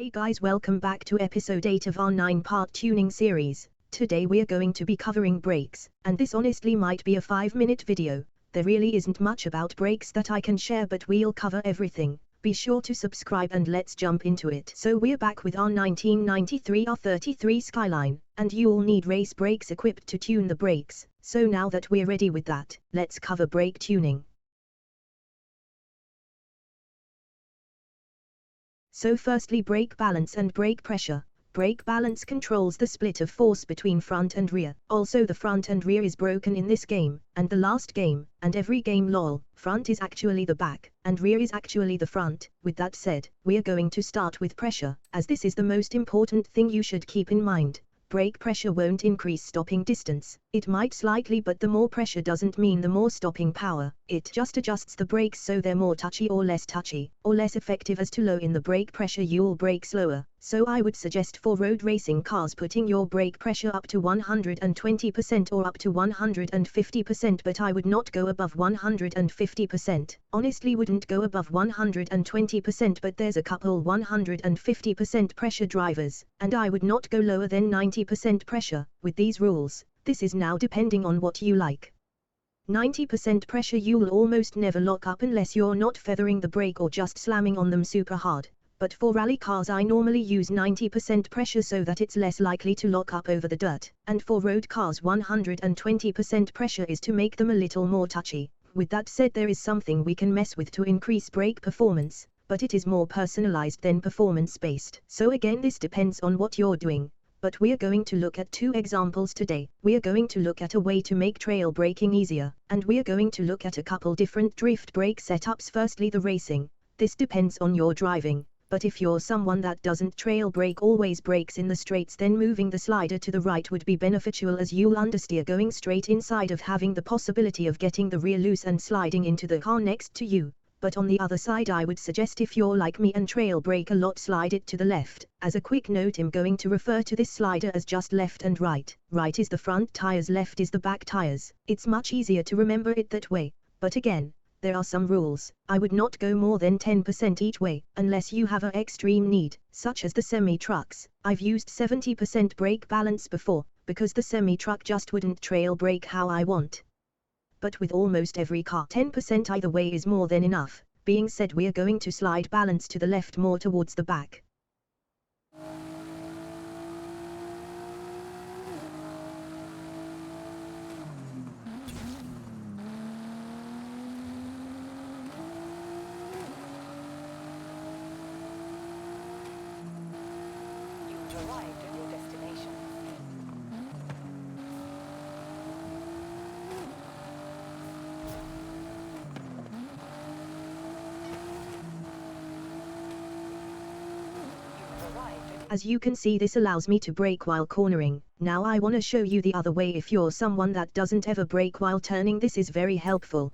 Hey guys, welcome back to episode 8 of our 9-part tuning series. Today we are going to be covering brakes, and this honestly might be a 5-minute video. There really isn't much about brakes that I can share, but we'll cover everything. Be sure to subscribe and let's jump into it. So we're back with our 1993 R33 Skyline, and you all need race brakes equipped to tune the brakes. So now that we're ready with that, let's cover brake tuning. So firstly, brake balance and brake pressure. Brake balance controls the split of force between front and rear. Also the front and rear is broken in this game, and the last game, and every game lol. Front is actually the back, and rear is actually the front. With that said, we are going to start with pressure, as this is the most important thing you should keep in mind. Brake pressure won't increase stopping distance. It might slightly, but the more pressure doesn't mean the more stopping power. It just adjusts the brakes so they're more touchy or less effective. As to low in the brake pressure, you'll brake slower. So I would suggest for road racing cars putting your brake pressure up to 120% or up to 150%, but I would not go above 150%. Honestly wouldn't go above 120%, but there's a couple 150% pressure drivers, and I would not go lower than 90% pressure. With these rules, this is now depending on what you like. 90% pressure you'll almost never lock up unless you're not feathering the brake or just slamming on them super hard. But for rally cars I normally use 90% pressure so that it's less likely to lock up over the dirt. And for road cars 120% pressure is to make them a little more touchy. With that said, there is something we can mess with to increase brake performance, but it is more personalized than performance based. So again, this depends on what you're doing. But we are going to look at 2 examples today. We are going to look at a way to make trail braking easier, and we are going to look at a couple different drift brake setups. Firstly, the racing. This depends on your driving. But if you're someone that doesn't trail brake, always brakes in the straights, then moving the slider to the right would be beneficial, as you'll understeer going straight inside of having the possibility of getting the rear loose and sliding into the car next to you. But on the other side, I would suggest if you're like me and trail brake a lot, slide it to the left. As a quick note, I'm going to refer to this slider as just left and right. Right is the front tires, left is the back tires. It's much easier to remember it that way. But again, there are some rules. I would not go more than 10% each way, unless you have a extreme need, such as the semi-trucks. I've used 70% brake balance before, because the semi-truck just wouldn't trail brake how I want. But with almost every car, 10% either way is more than enough. Being said, we are going to slide balance to the left, more towards the back. Arrived at your destination. As you can see, this allows me to brake while cornering. Now I want to show you the other way. If you're someone that doesn't ever brake while turning, this is very helpful.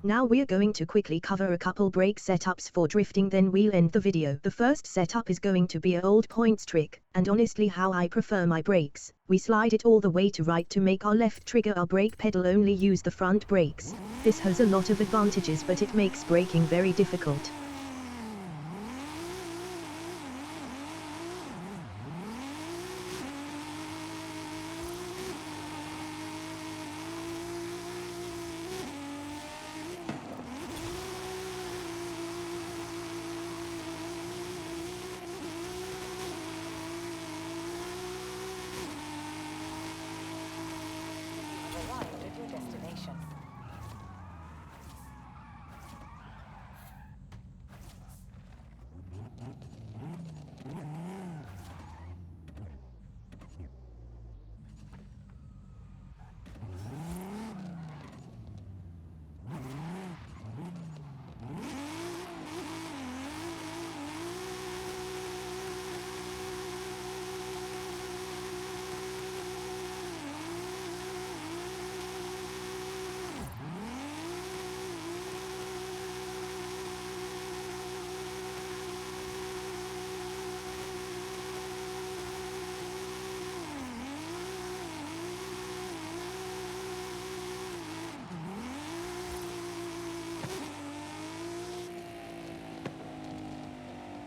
Now we're going to quickly cover a couple brake setups for drifting, then we'll end the video. The first setup is going to be a old points trick, and honestly how I prefer my brakes. We slide it all the way to right to make our left trigger our brake pedal only use the front brakes. This has a lot of advantages, but it makes braking very difficult. Arrived at your destination.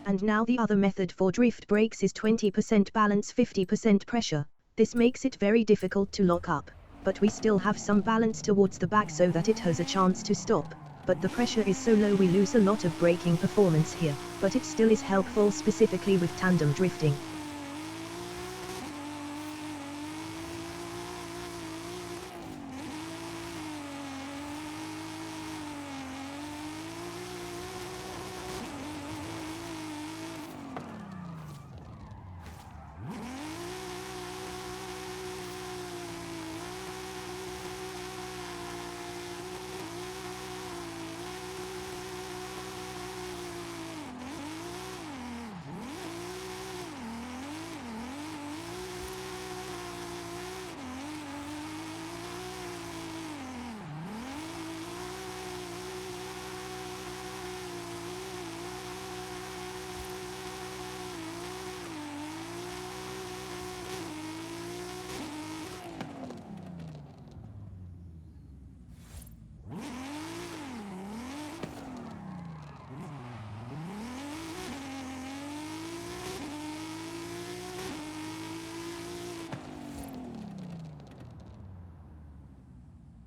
And now the other method for drift brakes is 20% balance 50% pressure. This makes it very difficult to lock up, but we still have some balance towards the back so that it has a chance to stop. But the pressure is so low we lose a lot of braking performance here, but it still is helpful specifically with tandem drifting.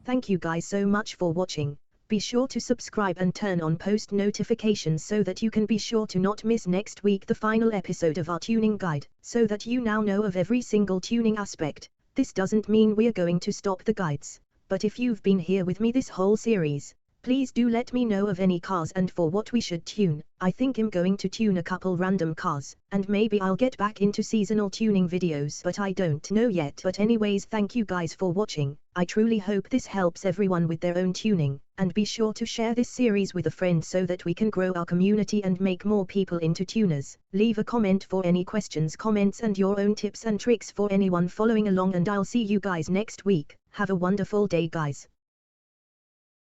Thank you guys so much for watching. Be sure to subscribe and turn on post notifications so that you can be sure to not miss next week the final episode of our tuning guide, so that you now know of every single tuning aspect. This doesn't mean we're going to stop the guides, but if you've been here with me this whole series, please do let me know of any cars and for what we should tune. I think I'm going to tune a couple random cars, and maybe I'll get back into seasonal tuning videos, but I don't know yet. But anyways, thank you guys for watching. I truly hope this helps everyone with their own tuning, and be sure to share this series with a friend so that we can grow our community and make more people into tuners. Leave a comment for any questions, comments and your own tips and tricks for anyone following along, and I'll see you guys next week. Have a wonderful day guys.